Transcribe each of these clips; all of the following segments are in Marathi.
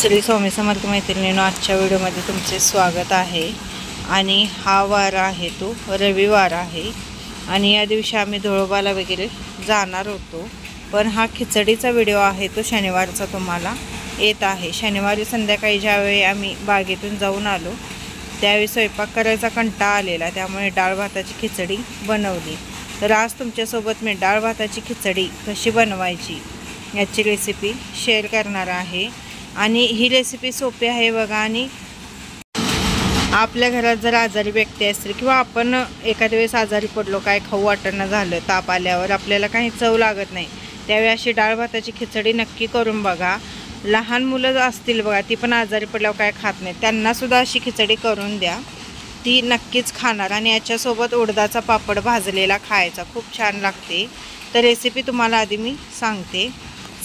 श्री स्वामी समर्थ मैत्रिणींनो, आजच्या व्हिडिओमध्ये तुमचे स्वागत आहे। आणि हा वार आहे तो रविवार आहे आणि या दिवशी आम्ही धुळोबाला वगैरे जाणार होतो, पण हा खिचडीचा व्हिडिओ आहे तो शनिवारचा तुम्हाला येत आहे। शनिवारी संध्याकाळी ज्यावेळी आम्ही बागेतून जाऊन आलो त्यावेळी स्वयंपाक करायचा कंटाळा आलेला, त्यामुळे डाळ भाताची खिचडी बनवली। तर आज तुमच्यासोबत मी डाळ भाताची खिचडी कशी बनवायची याची रेसिपी शेअर करणार आहे। आणि ही रेसिपी सोपी आहे बघा। आणि आपल्या घरात जर आजारी व्यक्ती असतील किंवा आपण एखाद्या वेळेस आजारी पडलो, काय खाऊ वाटणं झालं, ताप आल्यावर आपल्याला काही चव लागत नाही, त्यावेळी अशी डाळ भाताची खिचडी नक्की करून बघा। लहान मुलं असतील बघा, ती पण आजारी पडल्यावर काय खात नाही, त्यांनासुद्धा अशी खिचडी करून द्या, ती नक्कीच खाणार। आणि याच्यासोबत उडदाचा पापड भाजलेला खायचा खूप छान लागते। तर रेसिपी तुम्हाला आधी मी सांगते।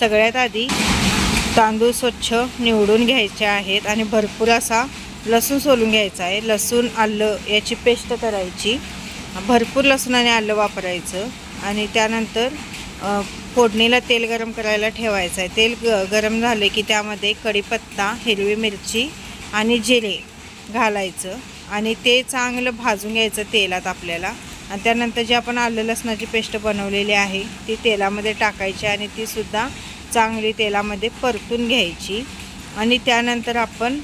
सगळ्यात आधी तांदूळ स्वच्छ निवडून घ्यायचे आहेत आणि भरपूर असा लसूण सोलून घ्यायचा आहे। लसूण आलं याची पेस्ट करायची, भरपूर लसूण आणि आलं वापरायचं। आणि त्यानंतर फोडणीला तेल गरम करायला ठेवायचं आहे। तेल गरम झाले की त्यामध्ये कढीपत्ता, हिरवी मिरची आणि जिरे घालायचं आणि ते चांगलं भाजून घ्यायचं तेलात आपल्याला। आणि त्यानंतर जी आपण आलं लसणाची पेस्ट बनवलेली आहे ती तेलामध्ये टाकायची आणि ती सुद्धा चांगली तेलामध्ये परतून घ्यायची। आणि त्यानंतर आपण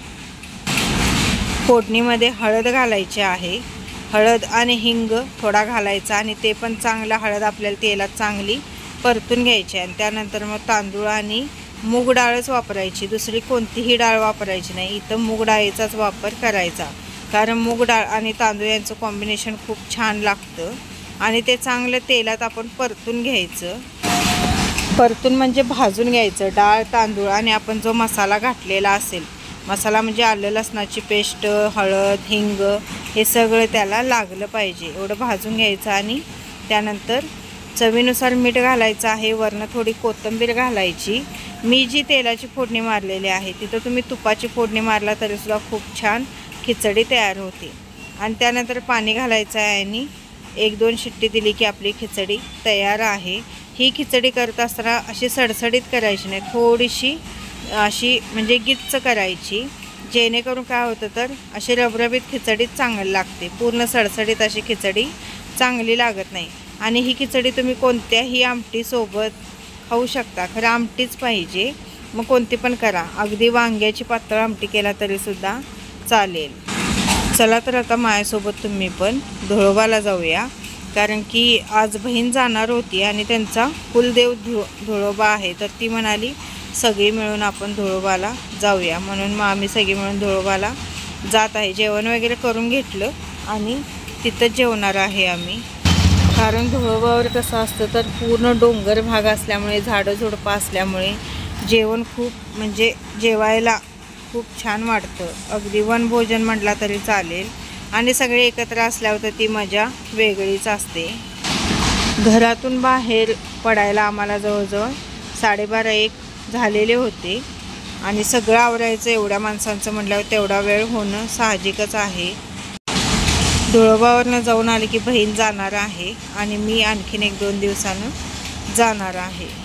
फोडणीमध्ये हळद घालायची आहे, हळद आणि हिंग थोडा घालायचा आणि ते पण चांगला हळद आपल्याला तेलात चांगली परतून घ्यायची। आणि त्यानंतर मग तांदूळ आणि मूग डाळच वापरायची, दुसरी कोणतीही डाळ वापरायची नाही। इथं मूग डाळीचाच वापर करायचा, कारण मूग डाळ आणि तांदूळ यांचं कॉम्बिनेशन खूप छान लागतं। आणि ते चांगलं तेलात आपण परतून घ्यायचं, परतून म्हणजे भाजून घ्यायचं डाळ तांदूळ। आणि आपण जो मसाला घातलेला असेल, मसाला म्हणजे आलं लसणाची पेस्ट, हळद, हिंग हे सगळं त्याला लागलं पाहिजे एवढं भाजून घ्यायचं। आणि त्यानंतर चवीनुसार मीठ घालायचं आहे, वरनं थोडी कोथिंबीर घालायची। मी जी तेलाची फोडणी मारलेली आहे तिथं तुम्ही तुपाची फोडणी मारला तरीसुद्धा खूप छान खिचडी तयार होते। आणि त्यानंतर पाणी घालायचं आहे आणि 1-2 शिट्टी दिली की आपली खिचडी तयार आहे। ही खिचडी करत असताना अशी सडसडीत करायची नाही, थोडीशी अशी म्हणजे गिच्च करायची, जेणेकरून काय होतं तर अशी रबरबीत खिचडी चांगली लागते। पूर्ण सडसडीत अशी खिचडी चांगली लागत नाही। आणि ही खिचडी तुम्ही कोणत्याही आमटीसोबत खाऊ शकता, खरं आमटीच पाहिजे, मग कोणती पण करा, अगदी वांग्याची पातळ आमटी केला तरीसुद्धा चालेल। चला तर आता माझ्यासोबत तुम्ही पण धुळोबाला जाऊया, कारण की आज बहीण जाणार होती आणि त्यांचा कुलदेव धुळोबा आहे। तर ती म्हणाली सगळी मिळून आपण धुळोबाला जाऊया, म्हणून मग आम्ही सगळी मिळून धुळोबाला जात आहे। जेवण वगैरे करून घेतलं आणि तिथंच जेवणार आहे आम्ही, कारण धुळोबावर कसं असतं तर पूर्ण डोंगर भाग असल्यामुळे, झाडं झुडपं असल्यामुळे जेवण खूप म्हणजे जेवायला खूप छान वाटतं, अगदी वनभोजन म्हटला तरी चालेल। आणि सगळे एकत्र असल्यावर तर ती मजा वेगळीच असते। घरातून बाहेर पडायला आम्हाला जवळजवळ 12:30-1 झालेले होते आणि सगळं आवरायचं एवढ्या माणसांचं म्हटल्यावर तेवढा वेळ होणं साहजिकच आहे। धुळोबावरनं जाऊन आले की बहीण जाणार आहे आणि मी आणखीन 1-2 दिवसानं जाणार आहे।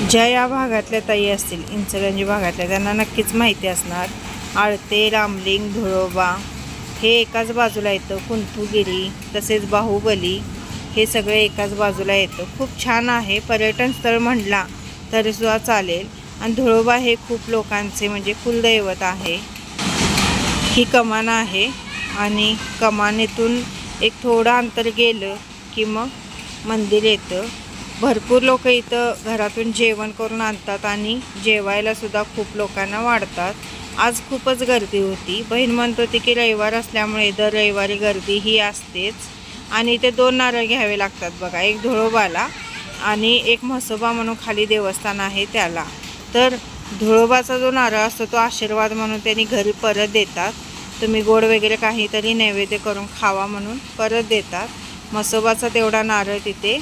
ज्या या भागातल्या ताई असतील, इंचलंजी भागातल्या, त्यांना नक्कीच माहिती असणार। आळते, रामलिंग, धुळोबा हे एकाच बाजूला येतं, कुंथुगिरी तसेच बाहुबली हे सगळे एकाच बाजूला येतं। खूप छान आहे, पर्यटन स्थळ म्हटला तरीसुद्धा चालेल। आणि धुळोबा हे खूप लोकांचे म्हणजे कुलदैवत आहे। ही कमान आहे आणि कमानीतून एक थोडं अंतर गेलं की मग मंदिर येतं। भरपूर लोक इथं घरातून जेवण करून आणतात आणि जेवायला सुद्धा खूप लोकांना वाढतात। आज खूपच गर्दी होती। बहीण म्हणत होती की रविवार असल्यामुळे दर रविवारी गर्दी ही असतेच। आणि इथे 2 नारळ घ्यावे लागतात बघा, एक धुळोबाला आणि एक म्हसोबा म्हणून खाली देवस्थान आहे त्याला। तर धुळोबाचा जो नारळ असतो तो आशीर्वाद म्हणून त्यांनी घरी परत देतात। तुम्ही गोड वगैरे काहीतरी नैवेद्य करून खावा म्हणून परत देतात। म्हसोबाचा तेवढा नारळ तिथे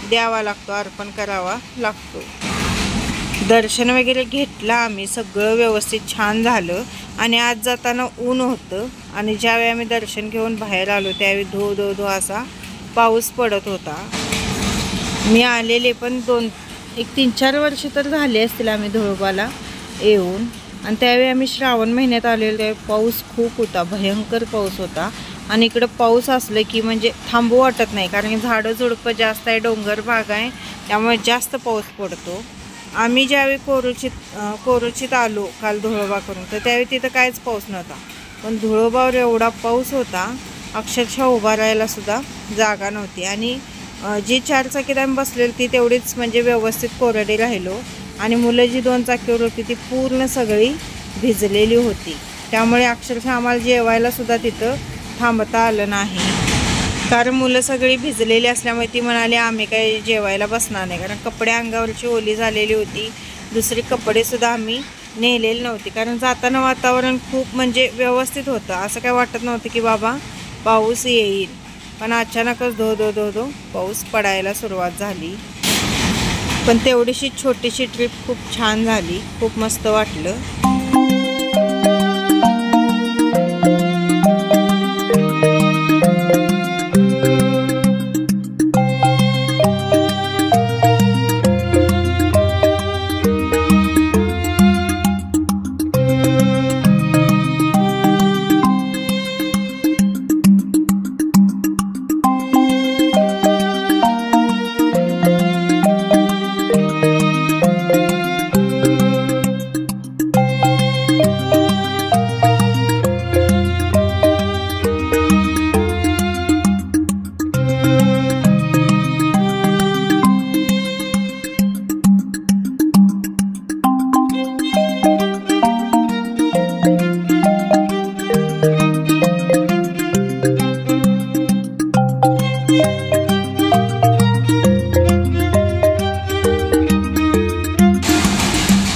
द्यावा लागतो, अर्पण करावा लागतो। दर्शन वगैरे घेतलं आम्ही, सगळं व्यवस्थित छान झालं। आणि आज जाताना ऊन होतं आणि ज्यावेळी आम्ही दर्शन घेऊन बाहेर आलो त्यावेळी धो धो धो असा पाऊस पडत होता। मी आलेले पण 3-4 वर्ष तर झाले असतील आम्ही धुळोबाला येऊन। आणि त्यावेळी आम्ही श्रावण महिन्यात आलेलो, त्यावेळी पाऊस खूप होता, भयंकर पाऊस होता। आणि इकडं पाऊस असलं की म्हणजे थांबू वाटत नाही, कारण झाडं झुडपं जास्त आहे, डोंगर भाग आहे, त्यामुळे जास्त पाऊस पडतो। आम्ही ज्यावेळी कोरोचीत आलो काल धुळोबा करून, तर त्यावेळी तिथं काहीच पाऊस नव्हता, पण धुळोबावर एवढा पाऊस होता अक्षरशः उभा राहायला सुद्धा जागा नव्हती। आणि जी 4 चाकीत आम्ही बसलेली ती तेवढीच म्हणजे व्यवस्थित कोरडी राहिलो। आणि मुलं जी 2 चाकीवर होती ती पूर्ण सगळी भिजलेली होती, त्यामुळे अक्षरशः आम्हाला जेवायला सुद्धा तिथं थांबता आलं नाही, कारण मुलं सगळी भिजलेली असल्यामुळे ती म्हणाली आम्ही काही जेवायला बसणार नाही, कारण कपडे अंगावरची ओली झालेली होती। दुसरी कपडे सुद्धा आम्ही नेलेली नव्हती, कारण जाताना वातावरण खूप म्हणजे व्यवस्थित होतं, असं काय वाटत नव्हतं की बाबा पाऊस येईल, पण अचानकच धो धो धो धो पाऊस पडायला सुरुवात झाली। पण तेवढीशी छोटीशी ट्रिप खूप छान झाली, खूप मस्त वाटलं।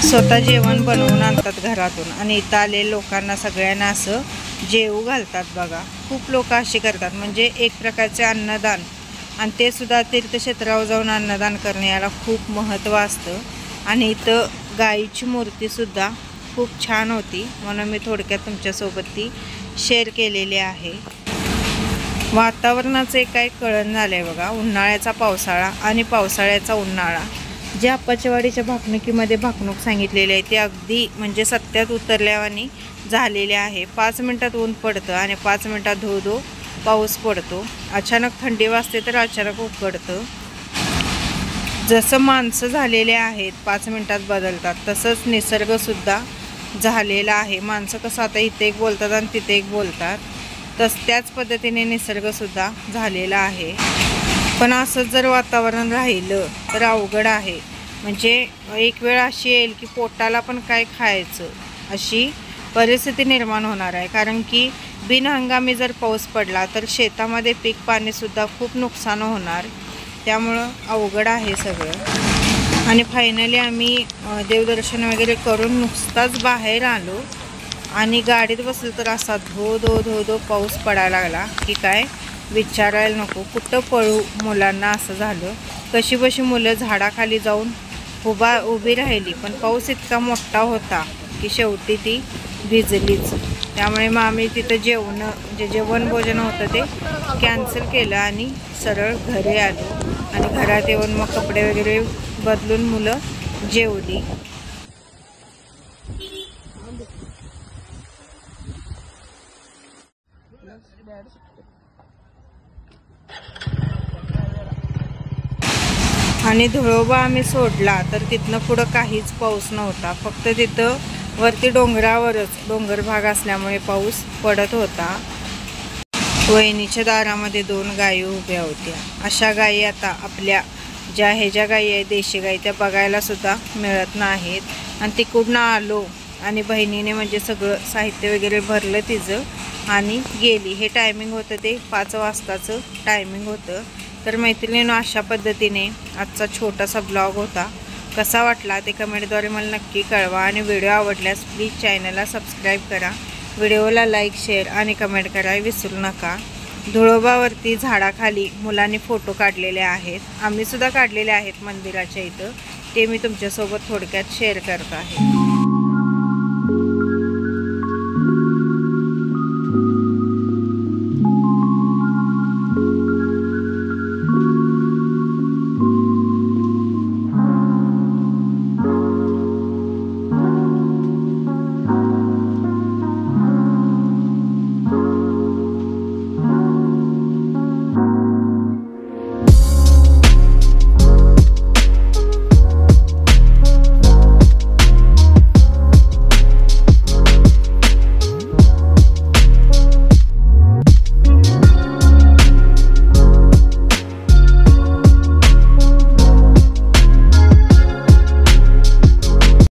स्वतः जेवण बनवून आणतात घरातून आणि इथं आलेल्या लोकांना सगळ्यांना असं जेवू घालतात बघा। खूप लोक अशी करतात, म्हणजे एक प्रकारचे अन्नदान, आणि ते सुद्धा तीर्थक्षेत्रावर जाऊन अन्नदान करणे याला खूप महत्त्व असतं। आणि इथं गाईची मूर्तीसुद्धा खूप छान होती, म्हणून मी थोडक्यात तुमच्यासोबत ती शेअर केलेली आहे। वातावरणाचं एक काही कळण झालं आहे बघा, उन्हाळ्याचा पावसाळा आणि पावसाळ्याचा उन्हाळा। जे आप्पाचीवाडीच्या भाकणुकीमध्ये भाकणूक सांगितलेली आहे ते अगदी म्हणजे सत्यात उतरल्यावानी झालेले आहे। 5 मिनिटात ऊन पडतं आणि 5 मिनिटात धो धो पाऊस पडतो। अचानक थंडी वाजते तर अचानक उकडतं। जसं माणसं झालेले आहेत 5 मिनिटात बदलतात, तसंच निसर्गसुद्धा झालेला आहे। माणसं कसं आता इथे एक बोलतात आणि तिथे एक बोलतात, त्याच पद्धतीने निसर्गसुद्धा झालेला आहे। पण असंच जर वातावरण राहिलं तर अवघड आहे, म्हणजे एक वेळ अशी येईल की पोटाला पण काय खायचं अशी परिस्थिती निर्माण होणार आहे। कारण की बिनहंगामी जर पाऊस पडला तर शेतामध्ये पीक पाणीसुद्धा खूप नुकसान होणार, त्यामुळं अवघड आहे सगळं। आणि फायनली आम्ही देवदर्शन वगैरे करून नुसताच बाहेर आलो आणि गाडीत बसलो तर असा धो धो धो धो पाऊस पडायला लागला की काय विचारायला नको, कुठं पळू मुलांना असं झालं। कशी बशी मुलं झाडाखाली जाऊन उभी राहिली, पण पाऊस इतका मोठा होता की शेवटी ती भिजलीच। त्यामुळे मग आम्ही तिथं जेवण भोजन होतं ते कॅन्सल केलं आणि सरळ घरी आलो। आणि घरात येऊन मग कपडे वगैरे बदलून मुलं जेवली। आणि धुळोबा आम्ही सोडला तर तिथनं पुढं काहीच पाऊस नव्हता. फक्त तिथं वरती डोंगरावरच डोंगर भाग असल्यामुळे पाऊस पडत होता. वहिनीच्या दारामध्ये 2 गायी उभ्या होत्या. अशा गायी आता आपल्या ज्या गायी आहेत देशी गायी त्या बघायला सुद्धा मिळत नाहीत. आणि तिकडून आलो आणि बहिणीने म्हणजे सगळं साहित्य वगैरे भरलं तिचं आणि गेली. हे टायमिंग होतं ते 5 वाजताचं टायमिंग होतं. तर मैत्रिणींनो, अशा पद्धतीने आजचा छोटासा ब्लॉग होता. कसा वाटला ते कमेंटद्वारे मला नक्की कळवा. आणि व्हिडिओ आवडल्यास प्लीज चॅनलला सबस्क्राईब करा. व्हिडिओला लाईक, शेअर आणि कमेंट करायला विसरू नका. धुळोबावरती झाडाखाली मुलांनी फोटो काढलेले आहेत. आम्हीसुद्धा काढलेले आहेत मंदिराच्या इथं. ते मी तुमच्यासोबत थोडक्यात शेअर करत आहे.